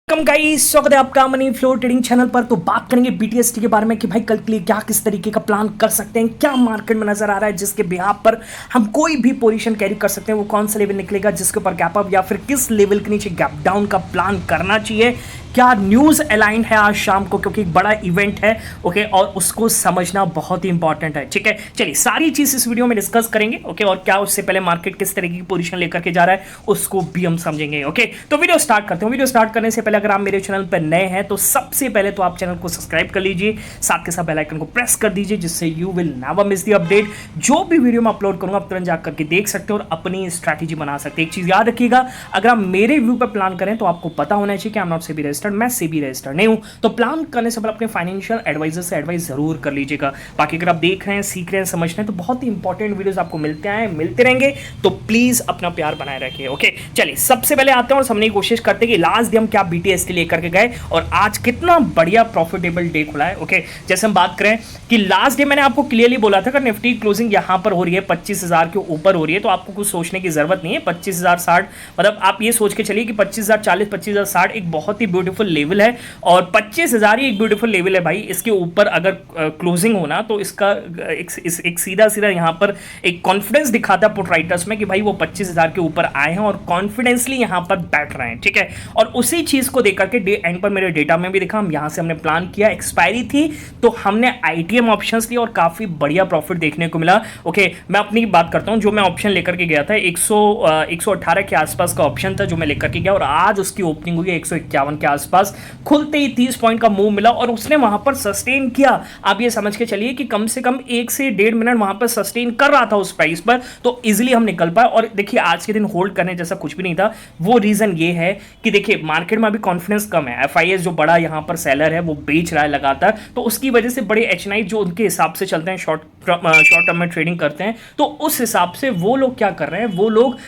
कम guys, स्वागत है आपका मनी फ्लो ट्रेडिंग चैनल पर। तो बात करेंगे बीटीएसटी के बारे में कि भाई कल के लिए क्या किस तरीके का प्लान कर सकते हैं, क्या मार्केट में नजर आ रहा है जिसके बिहाफ पर हम कोई भी पोजीशन कैरी कर सकते हैं, वो कौन सा लेवल निकलेगा जिसके ऊपर गैप अप या फिर किस लेवल के नीचे गैप डाउन का प्लान करना चाहिए, क्या न्यूज़ अलाइंड है आज शाम को क्योंकि एक बड़ा इवेंट है। ओके, और उसको समझना बहुत ही इंपॉर्टेंट है। ठीक है, चलिए सारी चीज़ इस वीडियो में डिस्कस करेंगे। ओके, और क्या उससे पहले मार्केट किस तरीके की पोजीशन लेकर के जा रहा है उसको भी हम समझेंगे। ओके, तो वीडियो स्टार्ट करते हैं। वीडियो स्टार्ट करने से पहले अगर आप मेरे चैनल पर नए हैं तो सबसे पहले तो आप चैनल को सब्सक्राइब कर लीजिए, साथ के साथ बेल आइकन को प्रेस कर दीजिए जिससे you will never miss the update. जो भी वीडियो मैं अपलोड करूंगा आप तुरंत जाकर के देख सकते हो और अपनी स्ट्रैटेजी बना सकते हैं। एक चीज़ याद रखिएगा, अगर आप मेरे व्यू पर प्लान करें तो आपको पता होना चाहिए कि I am not SEBI registered, मैं सेबी रजिस्टर्ड नहीं हूं। तो प्लान करने से पहले अपने फाइनेंशियल एडवाइजर से एडवाइस जरूर कर लीजिएगा। बाकी अगर आप देख रहे हैं, सीख रहे हैं, समझ रहे हैं तो बहुत ही इंपॉर्टेंट वीडियोस आपको मिलते रहेंगे, तो प्लीज अपना प्यार बनाए रखिए। ओके, चलिए सबसे पहले आते हैं और समझने की कोशिश करते हैं कि लास्ट डे हम क्या बीटीएसटी लेकर के गए और आज कितना बढ़िया प्रॉफिटेबल डे खुला है। ओके, जैसे हम बात करें कि लास्ट डे मैंने आपको क्लियरली बोला था कि निफ्टी क्लोजिंग यहां पर हो रही है 25,000 के ऊपर हो रही है, तो आपको कुछ सोचने की जरूरत नहीं है। 25,060 मतलब आप ये सोच के चलिए कि 25,040 25,060 एक बहुत ही ब्यूटीफुल लेवल है और 25,000 ही एक ब्यूटीफुल लेवल है भाई। इसके ऊपर अगर क्लोजिंग होना तो इसका एक सीधा सीधा यहाँ पर एक कॉन्फिडेंस दिखाता है पुट राइटर्स में कि भाई वो 25,000 के ऊपर आए हैं और कॉन्फिडेंसली यहाँ पर बैठ रहे हैं। ठीक है, और उसी चीज को देकर के डे एंड पर मेरे डेटा में भी दिखा, हम यहाँ से हमने प्लान किया, एक्सपायरी थी तो हमने आईटीएम ऑप्शंस लिए और काफी बढ़िया प्रॉफिट देखने को मिला। ओके, मैं अपनी बात करता हूँ, जो मैं ऑप्शन लेकर के गया था 118 के आसपास का ऑप्शन था जो मैं लेकर के गया और आज उसकी ओपनिंग हुई 151 के आसपास, खुलते ही 30 पॉइंट का मूव मिला और उसने वहां पर सस्टेन किया। आप ये समझ के चलिए कि कम से कम 1 से 1.5 मिनट वहां पर सस्टेन कर रहा था उस प्राइस पर, तो इजीली हम निकल पाए। और देखिए आज के दिन होल्ड करने जैसा कुछ भी नहीं था। वो रीजन ये है कि देखिए मार्केट में अभी कॉन्फिडेंस कम है, एफआईएस जो बड़ा यहां पर सेलर है वो बेच रहा है लगातार, तो उसकी वजह से बड़े एचएनआई जो उनके हिसाब से चलते हैं, शॉर्ट टर्म में ट्रेडिंग करते हैं, तो उस हिसाब से वो लोग क्या कर रहे हैं, वो लोग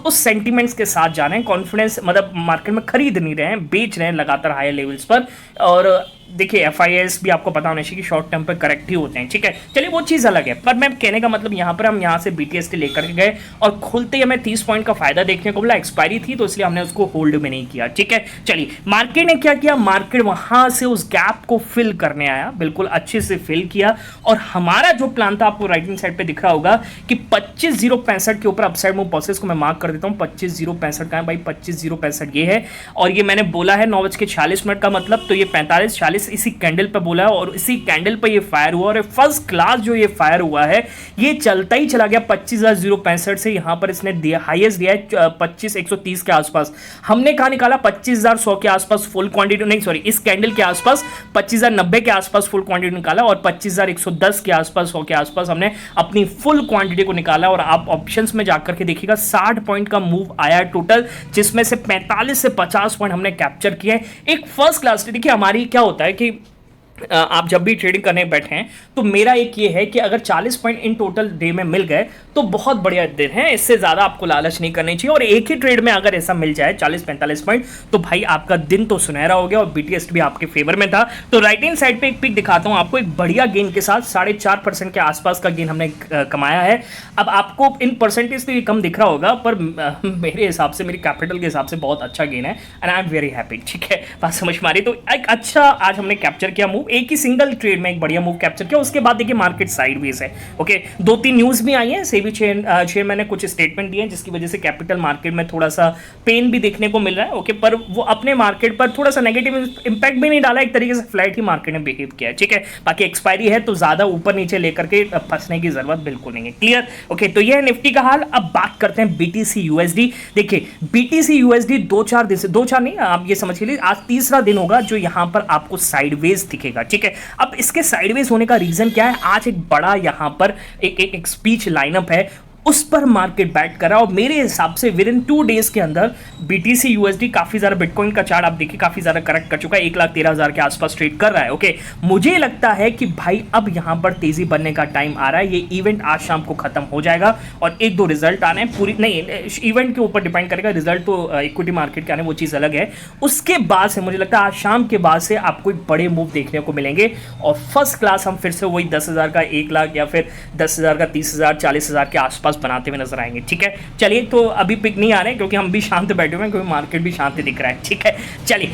उस सेंटिमेंट्स के साथ जा रहे हैं। कॉन्फिडेंस मतलब मार्केट में खरीद नहीं रहे हैं, बेच रहे हैं लगातार हायर लेवल्स पर। और देखिए एफआईएस भी आपको पता होना चाहिए कि शॉर्ट टर्म पे करेक्ट ही होते हैं। ठीक है, चलिए वो चीज़ अलग है, पर मैं कहने का मतलब यहाँ पर हम यहाँ से बीटीएसटी लेकर के गए और खुलते ही हमें 30 पॉइंट का फायदा देखने को मिला। एक्सपायरी थी तो इसलिए हमने उसको होल्ड में नहीं किया। ठीक है, चलिए मार्केट ने क्या किया, मार्केट वहां से उस गैप को फिल करने आया, बिल्कुल अच्छे से फिल किया। और हमारा जो प्लान था आपको राइट हैंड साइड पे दिख रहा होगा कि 25,065 के ऊपर अपसाइड मूव प्रोसेस को मैं मार्क कर देता हूँ। 25,065 का है भाई, 25,065 ये है और ये मैंने बोला है 9:46 का, मतलब तो ये 45-46 इसी कैंडल पे बोला है और इसी कैंडल पे ये फायर हुआ और फर्स्ट क्लास जो ये फायर हुआ है ये चलता ही चला गया 25,065 से। यहां पर इसने दिया हाईएस्ट दिया है 25,130 के आसपास। हमने कहा निकाला 25,100 के आसपास फुल क्वांटिटी, नहीं सॉरी इस कैंडल के आसपास 25,090 के आसपास फुल क्वांटिटी निकाला और 25,110 के आसपास 100 के आसपास हमने अपनी फुल क्वांटिटी को निकाला। और आप ऑप्शंस में जाकर के देखिएगा 60 पॉइंट का मूव आया है टोटल, जिसमें से 45 से 50 पॉइंट हमने कैप्चर किए हैं। एक फर्स्ट क्लास। देखिए हमारी क्या होता है कि आप जब भी ट्रेडिंग करने बैठे हैं तो मेरा एक ये है कि अगर 40 पॉइंट इन टोटल डे में मिल गए तो बहुत बढ़िया दिन है, इससे ज़्यादा आपको लालच नहीं करनी चाहिए। और एक ही ट्रेड में अगर ऐसा मिल जाए 40-45 पॉइंट तो भाई आपका दिन तो सुनहरा हो गया और बीटीएसटी भी आपके फेवर में था। तो राइट हैंड साइड पे एक पिक दिखाता हूँ आपको, एक बढ़िया गेन के साथ 4.5% के आसपास का गेन हमने कमाया है। अब आपको इन परसेंटेज तो ये कम दिख रहा होगा, पर मेरे हिसाब से, मेरी कैपिटल के हिसाब से बहुत अच्छा गेन है and I am very happy. ठीक है, बात समझ में आ रही। तो एक अच्छा आज हमने कैप्चर किया मूव, एक ही सिंगल ट्रेड में एक बढ़िया मूव कैप्चर किया। उसके बाद देखिए मार्केट साइडवेज है। ओके, 2-3 न्यूज भी आई है, सेबी चेयरमैन ने कुछ स्टेटमेंट दिए हैं जिसकी वजह से कैपिटल मार्केट में थोड़ा सा पेन भी देखने को मिल रहा है। ओके, पर वो अपने मार्केट पर थोड़ा सा नेगेटिव इंपैक्ट भी नहीं डाला, एक तरीके से फ्लैट ही मार्केट ने बिहेव किया है। ठीक है, बाकी एक्सपायरी है तो ज्यादा ऊपर नीचे लेकर के फंसने की जरूरत बिल्कुल नहीं है। क्लियर? ओके, तो ये है निफ्टी का हाल। अब बात करते हैं बीटीसी यूएसडी। देखिए बीटीसी यूएसडी 2-4 दिन से, 2-4 नहीं, आप ये समझ लीजिए आज तीसरा दिन होगा जो यहां पर आपको साइडवेज दिखेगा। ठीक है, अब इसके साइडवेज होने का रीजन क्या है, आज एक बड़ा यहां पर एक स्पीच लाइनअप है, उस पर मार्केट बैट कर रहा है और मेरे हिसाब से विद इन 2 डेज के अंदर बीटीसी यूएसडी काफी ज्यादा, बिटकॉइन का चार्ट आप देखिए काफी ज्यादा करेक्ट कर चुका है, 1,13,000 के आसपास ट्रेड कर रहा है। ओके, मुझे लगता है कि भाई अब यहां पर तेजी बनने का टाइम आ रहा है। ये इवेंट आज शाम को खत्म हो जाएगा और 1-2 रिजल्ट आने हैं, पूरी नहीं इवेंट के ऊपर डिपेंड करेगा, रिजल्ट तो इक्विटी मार्केट के आने वो चीज अलग है। उसके बाद से मुझे लगता है आज शाम के बाद से आपको एक बड़े मूव देखने को मिलेंगे और फर्स्ट क्लास हम फिर से वही 10,000 का 1 लाख या फिर 10,000 का 30,000 40,000 के आसपास आसपास बनाते हुए नजर आएंगे। ठीक है, चलिए, तो अभी पिक नहीं आ रहे क्योंकि हम भी शांत बैठे हुए हैं, क्योंकि मार्केट भी शांत दिख रहा है। ठीक है, चलिए,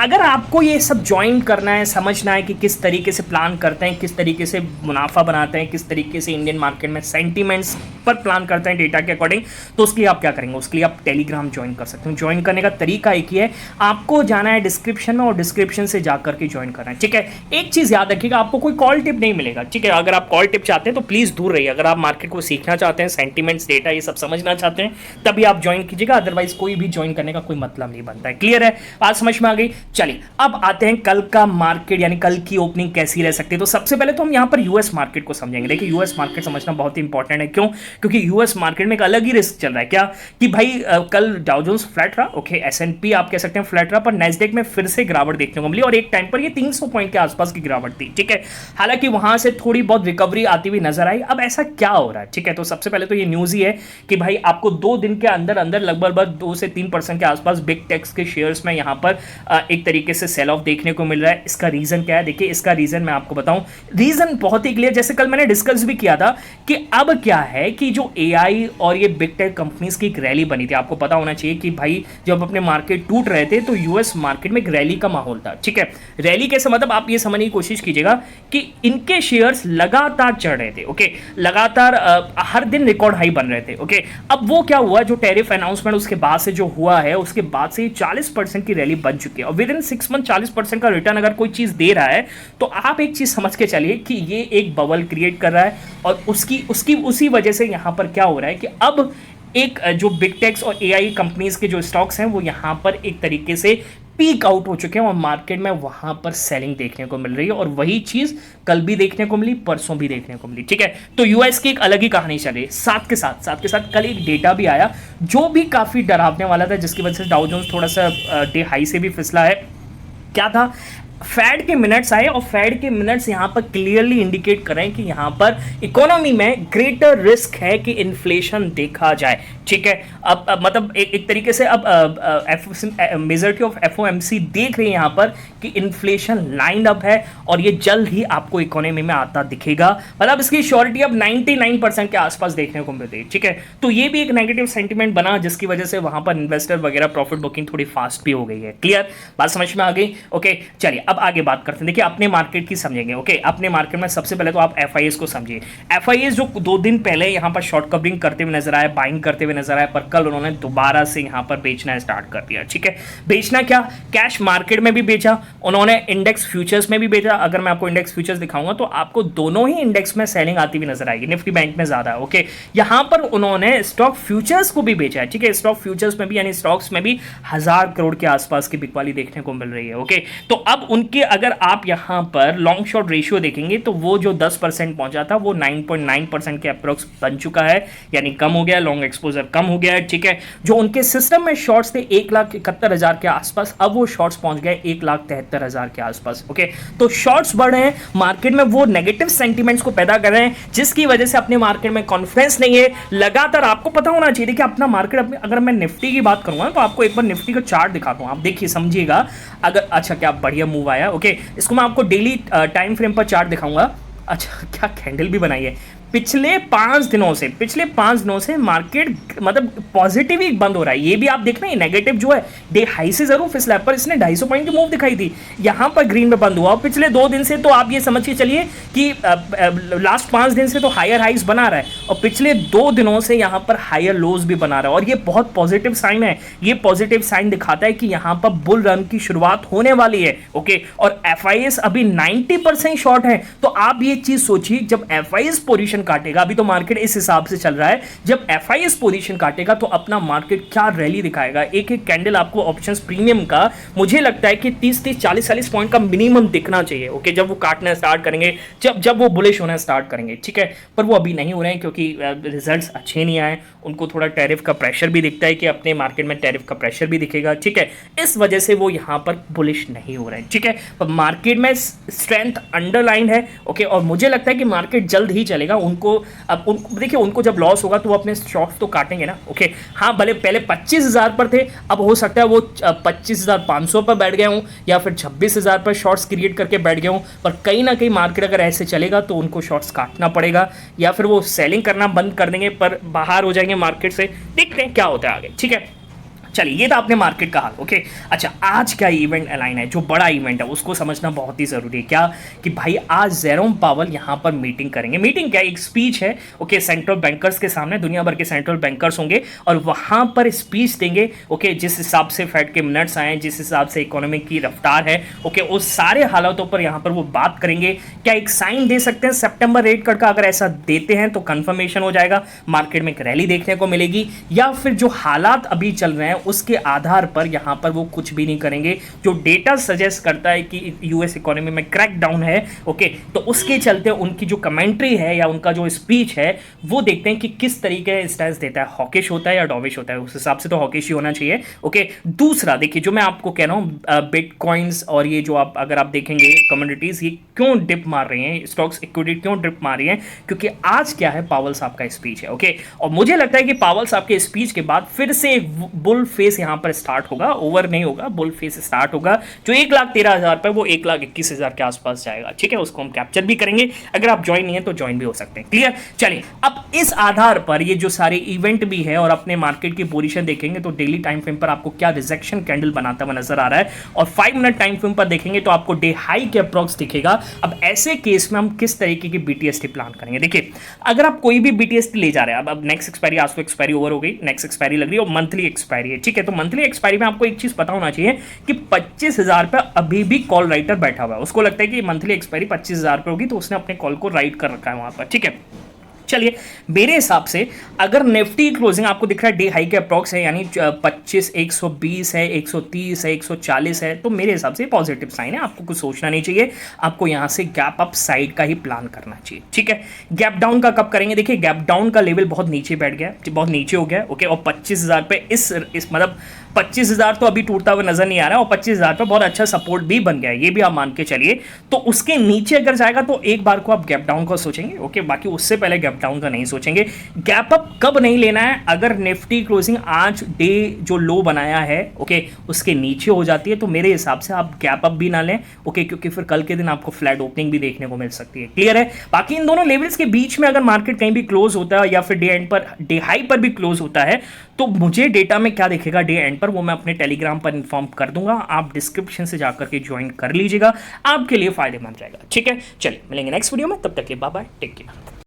अगर आपको ये सब ज्वाइन करना है, समझना है कि किस तरीके से प्लान करते हैं, किस तरीके से मुनाफा बनाते हैं, किस तरीके से इंडियन मार्केट में सेंटीमेंट्स पर प्लान करते हैं डेटा के अकॉर्डिंग, तो उसके लिए आप क्या करेंगे, उसके लिए आप टेलीग्राम ज्वाइन कर सकते हैं। ज्वाइन करने का तरीका एक ही है, आपको जाना है डिस्क्रिप्शन में और डिस्क्रिप्शन से जाकर के ज्वाइन करना है। ठीक है, एक चीज़ याद रखिएगा, आपको कोई कॉल टिप नहीं मिलेगा। ठीक है, अगर आप कॉल टिप चाहते हैं तो प्लीज़ दूर रहिए। अगर आप मार्केट को सीखना चाहते हैं, सेंटीमेंट्स, डेटा ये सब समझना चाहते हैं, तभी आप ज्वाइन कीजिएगा, अदरवाइज कोई भी ज्वाइन करने का कोई मतलब नहीं बनता है। क्लियर है, बात समझ में आ गई। चलिए, अब आते हैं कल का मार्केट, यानी कल की ओपनिंग कैसी रह सकती है। तो सबसे पहले तो हम यहां पर यूएस मार्केट को समझेंगे। देखिए, यूएस मार्केट समझना बहुत ही इंपॉर्टेंट है। क्यों? क्योंकि यूएस मार्केट में एक अलग ही रिस्क चल रहा है। क्या कि भाई कल डाउ जोन्स फ्लैट रहा, ओके, एसएनपी आप कह सकते हैं फ्लैट रहा, पर नेस्डेक में फिर से गिरावट देखने को मिली और एक टाइम पर ये 300 पॉइंट के आसपास की गिरावट थी। ठीक है, हालांकि वहां से थोड़ी बहुत रिकवरी आती हुई नजर आई। अब ऐसा क्या हो रहा है? ठीक है, तो सबसे पहले तो ये न्यूज ही है कि भाई आपको 2 दिन के अंदर अंदर लगभग 2 से 3% के आसपास बिग टेक्स के शेयर्स में यहां पर एक तरीके से सेल ऑफ देखने को मिल रहा है। इसका रीजन क्या है? देखिए, इसका रीजन मैं आपको बताऊं, रीजन बहुत ही क्लियर, जैसे कल मैंने डिस्कस भी किया था कि अब क्या है कि जो एआई और ये बिग टेक कंपनीज की एक रैली बनी थी, आपको पता होना चाहिए कि भाई जब अपने मार्केट टूट रहे थे तो यूएस मार्केट में एक रैली का माहौल था। ठीक है, रैली कैसे, मतलब आप ये समझने की कोशिश कीजिएगा कि इनके शेयर्स लगातार चढ़ रहे थे। ओके, लगातार हर दिन रिकॉर्ड हाई बन रहे थे। ओके, अब वो क्या हुआ, जो टैरिफ अनाउंसमेंट उसके बाद से जो हुआ है, उसके बाद से 40% की रैली बन चुकी है और विद इन 6 मंथ 40% का रिटर्न अगर कोई चीज दे रहा है तो आप एक चीज समझ के चलिए कि ये एक बबल क्रिएट कर रहा है और उसी वजह से यहां पर क्या हो रहा है कि अब एक जो बिग टेक्स और एआई कंपनीज के जो स्टॉक्स हैं वो यहां पर एक तरीके से पीक आउट हो चुके हैं और मार्केट में वहां पर सेलिंग देखने को मिल रही है और वही चीज कल भी देखने को मिली, परसों भी देखने को मिली। ठीक है, तो यूएस की एक अलग ही कहानी चल रही है। साथ के साथ कल एक डेटा भी आया जो भी काफी डरावने वाला था, जिसकी वजह से डाउ जोन्स थोड़ा सा डे हाई से भी फिसला है। क्या था? फेड के मिनट्स आए और फेड के मिनट्स यहां पर क्लियरली इंडिकेट कर रहे हैं कि यहां पर इकोनॉमी में ग्रेटर रिस्क है कि इन्फ्लेशन देखा जाए। ठीक है, अब मतलब एक तरीके से अब मेजॉरिटी ऑफ एफओएमसी देख रही है यहां पर कि इन्फ्लेशन लाइन अप है और ये जल्द ही आपको इकोनॉमी में आता दिखेगा। मतलब इसकी श्योरिटी अब 99% के आसपास देखने को मिल रही है। ठीक है, तो ये भी एक नेगेटिव सेंटीमेंट बना, जिसकी वजह से वहां पर इन्वेस्टर वगैरह प्रॉफिट बुकिंग थोड़ी फास्ट भी हो गई है। क्लियर, बात समझ में आ गई? ओके, चलिए अब आगे बात करते हैं। देखिए, अपने मार्केट की समझेंगे। ओके, अपने मार्केट में सबसे पहले तो आप एफआईएस को समझिए। एफआईएस जो 2 दिन पहले यहां पर शॉर्ट कवरिंग करते हुए नजर आए, बाइंग करते हुए नजर आए, पर कल उन्होंने दोबारा से यहां पर बेचना स्टार्ट कर दिया। ठीक है, बेचना क्या, कैश मार्केट में भी बेचा उन्होंने, इंडेक्स फ्यूचर्स में भी बेचा। अगर मैं आपको इंडेक्स फ्यूचर्स दिखाऊंगा तो आपको दोनों ही इंडेक्स में सेलिंग आती हुई नजर आएगी, निफ्टी बैंक में ज्यादा है। ओके, यहां पर उन्होंने स्टॉक फ्यूचर्स को भी बेचा है। ठीक है, स्टॉक फ्यूचर्स में भी यानी स्टॉक्स में भी 1000 करोड़ के आसपास की बिकवाली देखने को मिल रही है। ओके, तो अब उनके अगर आप यहां पर लॉन्ग शॉर्ट रेशियो देखेंगे तो वो जो 10% पहुंचा था वो 9.9% के अप्रोक्स बन चुका है, यानी कम हो गया, लॉन्ग एक्सपोजर कम हो गया है। ठीक है, जो उनके सिस्टम में शॉर्ट्स थे 1,71,000 के आसपास, अब वो शॉर्ट्स पहुंच गए 1,73,000 के आसपास। ओके, तो शॉर्ट्स बढ़ रहे हैं, मार्केट में वो नेगेटिव सेंटीमेंट्स को पैदा कर रहे हैं, जिसकी वजह से अपने मार्केट में कॉन्फिडेंस नहीं है। लगातार आपको पता होना चाहिए कि अपना मार्केट, अगर मैं निफ्टी की बात करूंगा तो आपको एक बार निफ्टी का चार्ट दिखाता हूं, आप देखिए समझिएगा। अगर अच्छा, क्या बढ़िया मूव आया। ओके, इसको मैं आपको डेली टाइम फ्रेम पर चार्ट दिखाऊंगा। अच्छा, क्या कैंडल भी बनाई है। पिछले 5 दिनों से मार्केट मतलब पॉजिटिव ही बंद हो रहा है। ये भी आप देख रहे हैं, नेगेटिव जो है डे हाई से जरूर फिसला, पर इसने 250 पॉइंट की मूव दिखाई थी, यहां पर ग्रीन में बंद हुआ। और पिछले 2 दिन से तो आप ये समझ के चलिए कि लास्ट 5 दिन से तो हायर हाइज बना रहा है और पिछले 2 दिनों से यहां पर हायर लोज भी बना रहा है और ये बहुत पॉजिटिव साइन है। ये पॉजिटिव साइन दिखाता है कि यहां पर बुल रन की शुरुआत होने वाली है। ओके, और एफआईएस अभी 90% शॉर्ट है। तो आप ये चीज सोचिए, जब एफआईएस पोजीशन काटेगा, अभी तो मार्केट इस हिसाब से चल रहा है, जब एफआईएस पोजीशन काटेगा तो अपना मार्केट क्या रैली दिखाएगा। एक एक कैंडल आपको ऑप्शंस प्रीमियम का मुझे लगता है कि 30 40 पॉइंट का मिनिमम दिखना चाहिए। ओके, जब वो काटना स्टार्ट करेंगे, जब वो बुलिश होना स्टार्ट करेंगे। ठीक है, पर वो अभी नहीं हो रहे हैं क्योंकि रिजल्ट्स अच्छे नहीं आए, उनको थोड़ा टैरिफ का प्रेशर भी दिखता है कि अपने मार्केट में टैरिफ का प्रेशर भी दिखेगा। ठीक है, इस वजह से वो यहां पर बुलिश नहीं हो रहे हैं। ठीक है, पर मार्केट में स्ट्रेंथ अंडरलाइन है। ओके, और मुझे लगता है कि मार्केट जल्द ही चलेगा उनको अब उनको देखिए, उनको जब लॉस होगा तो वो अपने शॉर्ट्स तो काटेंगे ना। ओके हाँ, भले पहले 25,000 पर थे, अब हो सकता है वो 25,500 पर बैठ गए हों या फिर 26,000 पर शॉर्ट्स क्रिएट करके बैठ गए हों, पर कहीं ना कहीं मार्केट अगर ऐसे चलेगा तो उनको शॉर्ट्स काटना पड़ेगा या फिर वो सेलिंग करना बंद कर देंगे, पर बाहर हो जाएंगे मार्केट से। देखते हैं क्या होता है आगे, ठीक है। चलिए, ये तो आपने मार्केट का हाल। ओके अच्छा, आज क्या इवेंट अलाइन है, जो बड़ा इवेंट है उसको समझना बहुत ही ज़रूरी है। क्या कि भाई आज जेरोम पावल यहाँ पर मीटिंग करेंगे। मीटिंग क्या, एक स्पीच है। ओके सेंट्रल बैंकर्स के सामने दुनिया भर के सेंट्रल बैंकर्स होंगे और वहाँ पर स्पीच देंगे। ओके जिस हिसाब से फेड के मिनट्स आए, जिस हिसाब से इकोनॉमी की रफ्तार है, ओके उस सारे हालातों पर यहाँ पर वो बात करेंगे। क्या एक साइन दे सकते हैं सितंबर रेट कट का? अगर ऐसा देते हैं तो कंफर्मेशन हो जाएगा, मार्केट में एक रैली देखने को मिलेगी, या फिर जो हालात अभी चल रहे हैं उसके आधार पर यहां पर वो कुछ भी नहीं करेंगे। जो डेटा सजेस्ट करता है कि यूएस इकोनॉमी में क्रैक डाउन है, ओके तो उसके चलते उनकी जो कमेंट्री है या उनका जो स्पीच है वो देखते हैं कि किस तरीके का स्टैंस देता है, हॉकिश होता है या डॉविश होता है। उस हिसाब से तो हॉकिश ही होना चाहिए। ओके दूसरा देखिए, जो मैं आपको कह रहा हूं बिटकॉइंस और ये जो आप अगर आप देखेंगे कमोडिटीज, ये क्यों डिप मार रहे हैं, स्टॉक्स इक्विटी क्यों डिप मार रही है, क्योंकि आज क्या है, पावल साहब का स्पीच है। ओके और मुझे लगता है कि पावल साहब के स्पीच के बाद फिर से एक बुल फेस यहां पर स्टार्ट होगा, ओवर नहीं होगा, बुल फेस स्टार्ट होगा। जो 1,13,000 पर वो 1,21,000 के आसपास जाएगा, ठीक है, उसको हम कैप्चर भी करेंगे। अगर आप ज्वाइन नहीं है तो ज्वाइन भी हो सकते हैं। क्लियर? चलिए, अब इस आधार पर ये जो सारे इवेंट भी है और अपने मार्केट की पोजीशन देखेंगे तो डेली टाइम फ्रेम पर आपको क्या रिजेक्शन कैंडल बनाता हुआ नजर आ रहा है, और 5 मिनट टाइम फ्रेम पर देखेंगे तो आपको डे हाई के अप्रॉक्स दिखेगा। अब ऐसे केस में हम किस तरीके की बीटीएसटी प्लान करेंगे? देखिए, अगर आप कोई भी बीटीएसटी ले जा रहे हैं, अब नेक्स्ट एक्सपायरी, आज तो एक्सपायरी ओवर हो गई, नेक्स्ट एक्सपायरी लग रही है और मंथली एक्सपायरी है, ठीक है। तो मंथली एक्सपायरी में आपको एक चीज पता होना चाहिए कि 25,000 पे अभी भी कॉल राइटर बैठा हुआ है। उसको लगता है कि मंथली एक्सपायरी 25,000 पे होगी तो उसने अपने कॉल को राइट कर रखा है वहां पर, ठीक है। चलिए, मेरे हिसाब से अगर निफ्टी क्लोजिंग आपको दिख रहा है डे हाई के अप्रॉक्स है, यानी 25, 120 है, 130 है, 140 है, तो मेरे हिसाब से पॉजिटिव साइन है। आपको कुछ सोचना नहीं चाहिए, आपको यहां से गैप अप साइड का ही प्लान करना चाहिए, ठीक है। गैप डाउन का कब करेंगे? देखिए, गैप डाउन का लेवल बहुत नीचे बैठ गया, बहुत नीचे हो गया। ओके और 25,000 पे इस मतलब 25,000 तो अभी टूटता हुआ नजर नहीं आ रहा है और 25,000 पे बहुत अच्छा सपोर्ट भी बन गया है, ये भी आप मान के चलिए। तो उसके नीचे अगर जाएगा तो एक बार को आप गैप डाउन का सोचेंगे, ओके बाकी उससे पहले गैप डाउन का नहीं सोचेंगे। गैप अप कब नहीं लेना है? अगर निफ्टी क्लोजिंग आज डे जो लो बनाया है, ओके उसके नीचे हो जाती है तो मेरे हिसाब से आप गैप अप भी ना लें, ओके क्योंकि फिर कल के दिन आपको फ्लैट ओपनिंग भी देखने को मिल सकती है। क्लियर है? बाकी इन दोनों लेवल्स के बीच में अगर मार्केट कहीं भी क्लोज होता है या फिर डे एंड पर, डे हाई पर भी क्लोज होता है, तो मुझे डेटा में क्या दिखेगा डे एंड पर वो मैं अपने टेलीग्राम पर इन्फॉर्म कर दूंगा। आप डिस्क्रिप्शन से जाकर के ज्वाइन कर लीजिएगा, आपके लिए फायदेमंद रहेगा, ठीक है। चलिए मिलेंगे नेक्स्ट वीडियो में, तब तक के बाय बाय, टेक केयर।